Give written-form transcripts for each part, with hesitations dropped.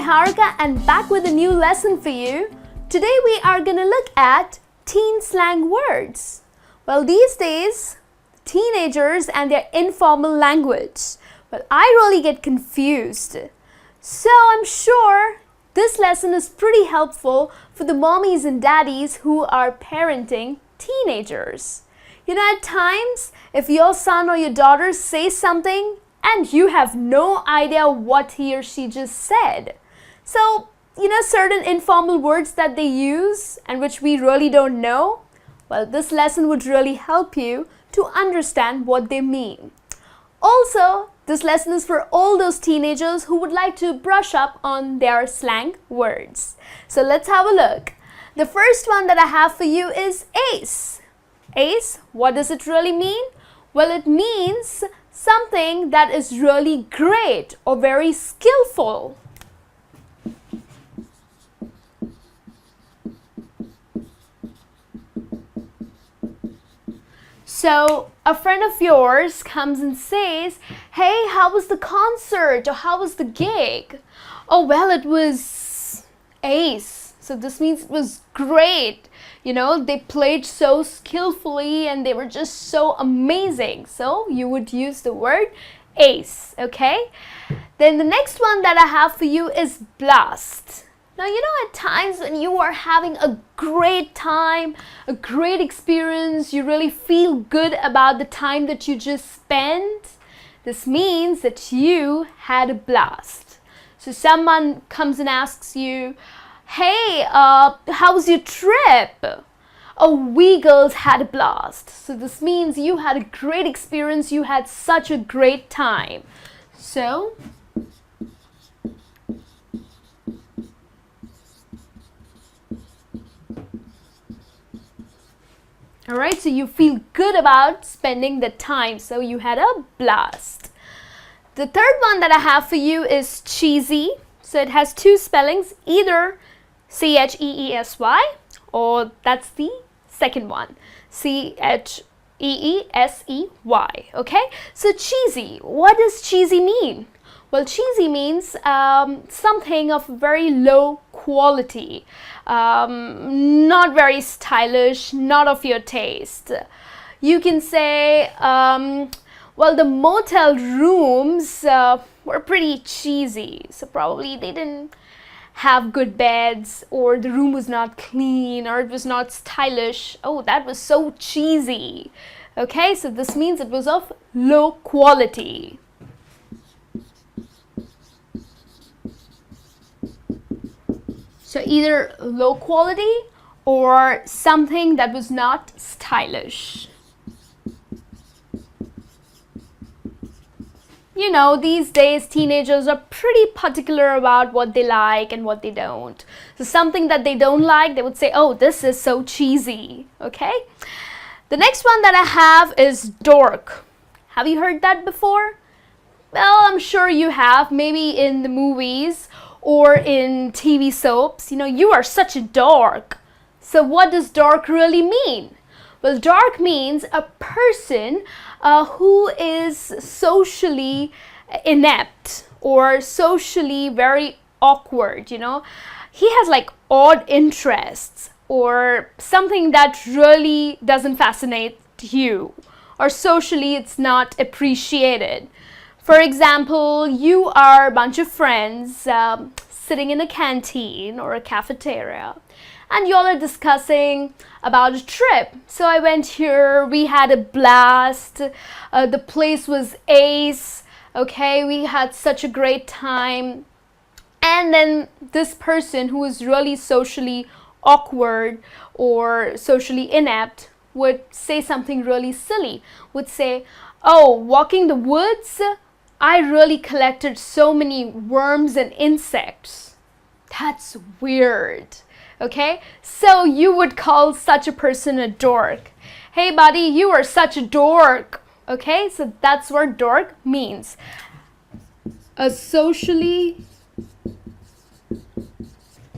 Niharika and back with a new lesson for you. Today we are going to look at teen slang words. Well, these days, teenagers and their informal language. Well, I really get confused. So I'm sure this lesson is pretty helpful for the mommies and daddies who are parenting teenagers. You know, at times, if your son or your daughter says something and you have no idea what he or she just said. So, you know, certain informal words that they use and which we really don't know, well, this lesson would really help you to understand what they mean. Also, this lesson is for all those teenagers who would like to brush up on their slang words. So let's have a look. The first one that I have for you is ace. Ace, what does it really mean? Well, it means something that is really great or very skillful. So a friend of yours comes and says, hey, how was the concert or how was the gig? Oh, well, it was ace. So this means it was great. You know, they played so skillfully and they were just so amazing. So you would use the word ace, okay? Then the next one that I have for you is blast. Now, you know, at times when you are having a great time, a great experience, you really feel good about the time that you just spent. This means that you had a blast. So someone comes and asks you, hey, how was your trip? Oh, we girls had a blast. So this means you had a great experience, you had such a great time. So, alright, so you feel good about spending the time. So you had a blast. The third one that I have for you is cheesy. So it has two spellings, either C-H-E-E-S-Y or that's the second one, C-H-E-E-S-E-Y, okay? So cheesy, what does cheesy mean? Well, cheesy means something of very low quality, not very stylish, not of your taste. You can say, well, the motel rooms were pretty cheesy, so probably they didn't have good beds, or the room was not clean, or it was not stylish. Oh, that was so cheesy. Okay, so this means it was of low quality. So either low quality or something that was not stylish. You know, these days teenagers are pretty particular about what they like and what they don't. So something that they don't like, they would say, oh, this is so cheesy, okay? The next one that I have is dork. Have you heard that before? Well, I'm sure you have, maybe in the movies or in TV soaps. You know, you are such a dork. So what does dork really mean? Well, dork means a person who is socially inept or socially very awkward, you know. He has like odd interests or something that really doesn't fascinate you, or socially it's not appreciated. For example, you are a bunch of friends sitting in a canteen or a cafeteria, and y'all are discussing about a trip. So I went here, we had a blast, the place was ace, okay, we had such a great time. And then this person who is really socially awkward or socially inept would say something really silly, would say, oh, walking the woods, I really collected so many worms and insects. That's weird. Okay, so you would call such a person a dork. Hey buddy, you are such a dork. Okay, so that's what dork means. A socially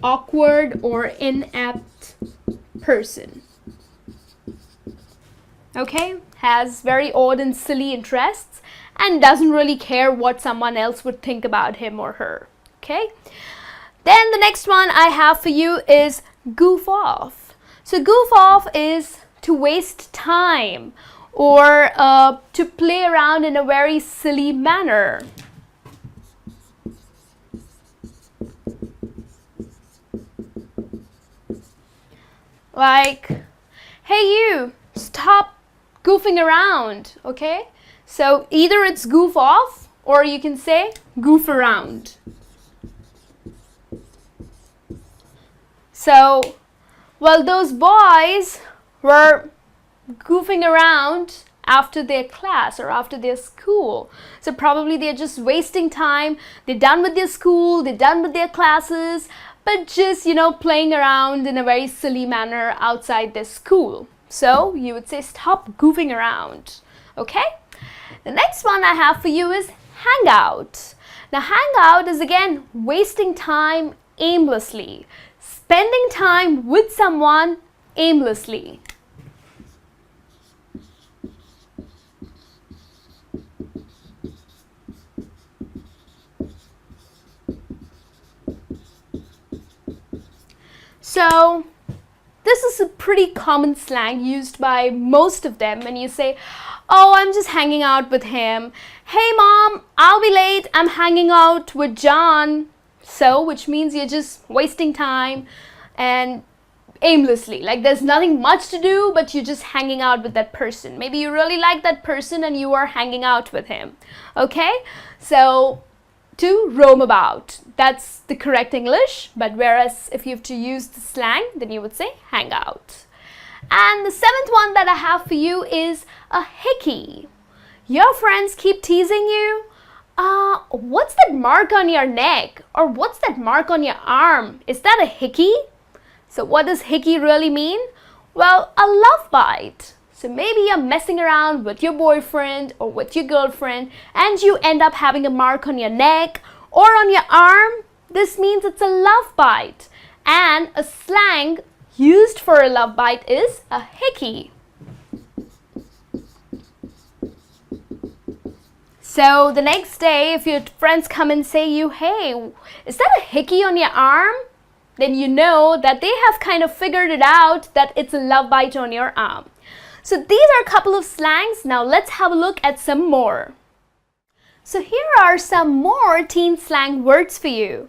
awkward or inept person. Okay, has very odd and silly interests and doesn't really care what someone else would think about him or her. Okay. Then the next one I have for you is goof off. So goof off is to waste time or to play around in a very silly manner. Like, hey you, stop goofing around, okay? So either it's goof off or you can say goof around. So, well, those boys were goofing around after their class or after their school. So probably they're just wasting time. They're done with their school, they're done with their classes, but just, playing around in a very silly manner outside their school. So you would say stop goofing around. Okay? The next one I have for you is hang out. Now hang out is again wasting time aimlessly. Spending time with someone aimlessly. So this is a pretty common slang used by most of them when you say, oh, I'm just hanging out with him. Hey mom, I'll be late, I'm hanging out with John. So, which means you're just wasting time and aimlessly. Like there's nothing much to do, but you're just hanging out with that person. Maybe you really like that person and you are hanging out with him. Okay? So, to roam about. That's the correct English. But whereas if you have to use the slang, then you would say hang out. And the seventh one that I have for you is a hickey. Your friends keep teasing you. What's that mark on your neck? Or what's that mark on your arm? Is that a hickey? So what does hickey really mean? Well, a love bite. So maybe you're messing around with your boyfriend or with your girlfriend and you end up having a mark on your neck or on your arm. This means it's a love bite. And a slang used for a love bite is a hickey. So the next day, if your friends come and say you, hey, is that a hickey on your arm? Then you know that they have kind of figured it out that it's a love bite on your arm. So these are a couple of slangs. Now let's have a look at some more. So here are some more teen slang words for you.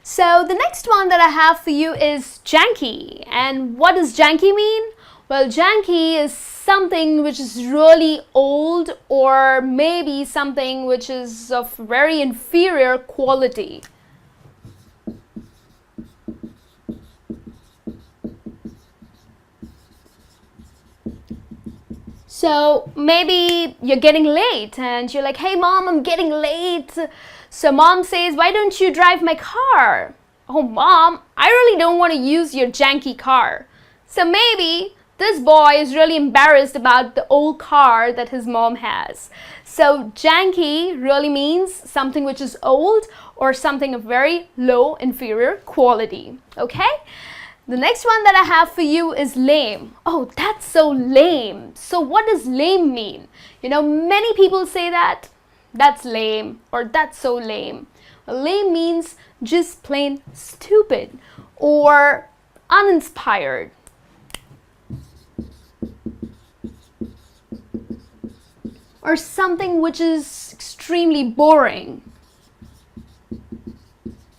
So the next one that I have for you is janky. And what does janky mean? Well, janky is something which is really old or maybe something which is of very inferior quality. So maybe you're getting late and you're like, hey mom, I'm getting late. So mom says, why don't you drive my car? Oh mom, I really don't want to use your janky car. So maybe this boy is really embarrassed about the old car that his mom has. So janky really means something which is old or something of very low inferior quality. Okay? The next one that I have for you is lame. Oh, that's so lame. So what does lame mean? Many people say that. That's lame or that's so lame. Well, lame means just plain stupid or uninspired. Or something which is extremely boring.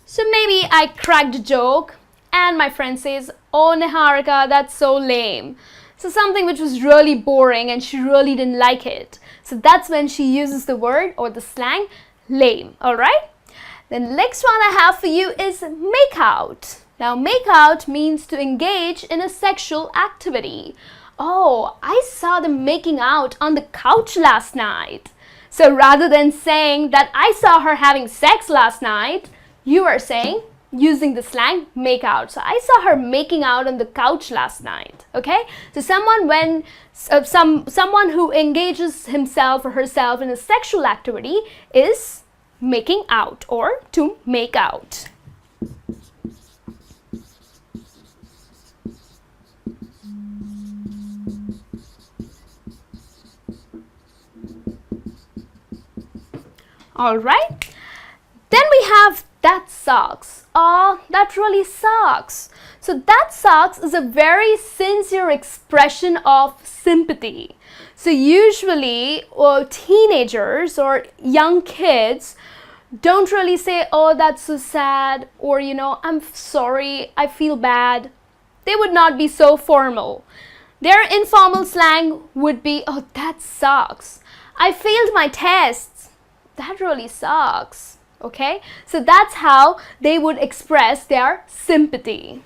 So maybe I cracked a joke and my friend says, oh Niharika, that's so lame. So something which was really boring and she really didn't like it. So that's when she uses the word or the slang lame, alright? The next one I have for you is make out. Now make out means to engage in a sexual activity. Oh, I saw them making out on the couch last night. So rather than saying that I saw her having sex last night, you are saying, using the slang, make out. So I saw her making out on the couch last night. Okay? So someone who engages himself or herself in a sexual activity is making out or to make out. All right. Then we have that sucks. That really sucks. So that sucks is a very sincere expression of sympathy. So usually teenagers or young kids don't really say, oh, that's so sad, or I'm sorry, I feel bad. They would not be so formal. Their informal slang would be, oh, that sucks. I failed my tests. That really sucks. Okay? So that's how they would express their sympathy.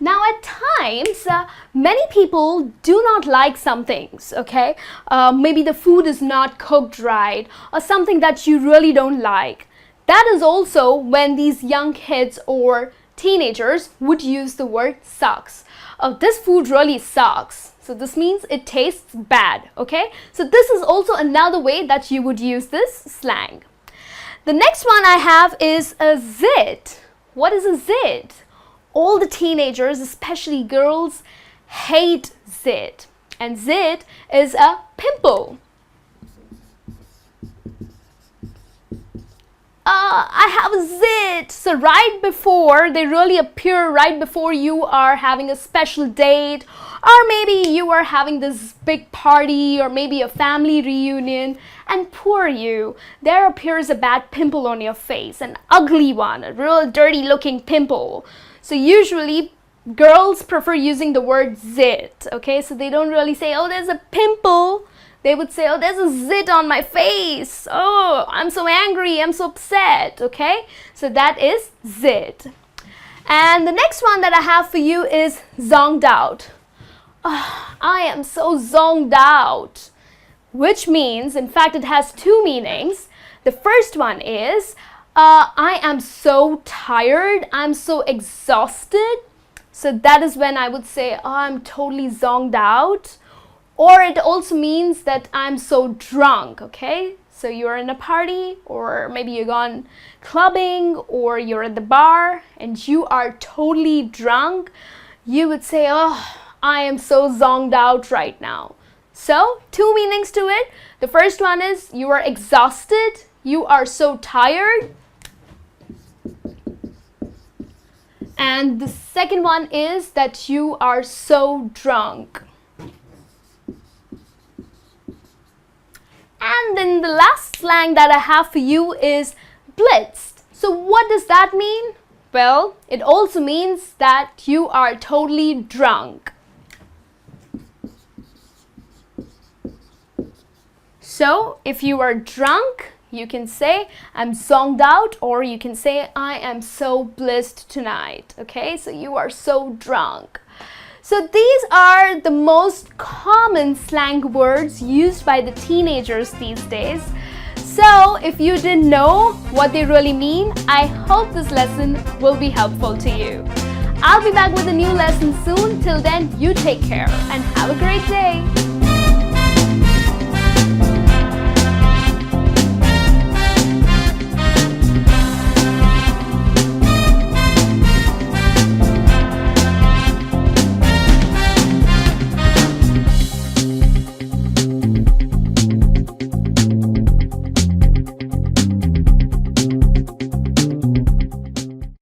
Now at times, many people do not like some things, okay? Maybe the food is not cooked right or something that you really don't like. That is also when these young kids or teenagers would use the word sucks. Oh, this food really sucks. So this means it tastes bad, okay? So this is also another way that you would use this slang. The next one I have is a zit. What is a zit? All the teenagers, especially girls, hate zit. And zit is a pimple. I have a zit. So right before, they really appear right before you are having a special date, or maybe you are having this big party, or maybe a family reunion, and poor you, there appears a bad pimple on your face, an ugly one, a real dirty looking pimple. So usually girls prefer using the word zit, okay? So they don't really say, oh, there's a pimple. They would say, oh, there's a zit on my face. Oh, I'm so angry, I'm so upset, okay? So that is zit. And the next one that I have for you is zonged out. Oh, I am so zonged out, which means, in fact, it has two meanings. The first one is, I am so tired, I'm so exhausted. So that is when I would say, oh, I'm totally zonged out. Or it also means that I'm so drunk, okay? So you're in a party, or maybe you're gone clubbing, or you're at the bar, and you are totally drunk. You would say, oh, I am so zonged out right now. So, two meanings to it. The first one is you are exhausted, you are so tired. And the second one is that you are so drunk. And then the last slang that I have for you is blitzed. So what does that mean? Well, it also means that you are totally drunk. So if you are drunk, you can say I'm zonged out, or you can say I am so blitzed tonight. Okay, so you are so drunk. So these are the most common slang words used by the teenagers these days. So if you didn't know what they really mean, I hope this lesson will be helpful to you. I'll be back with a new lesson soon. Till then, you take care and have a great day.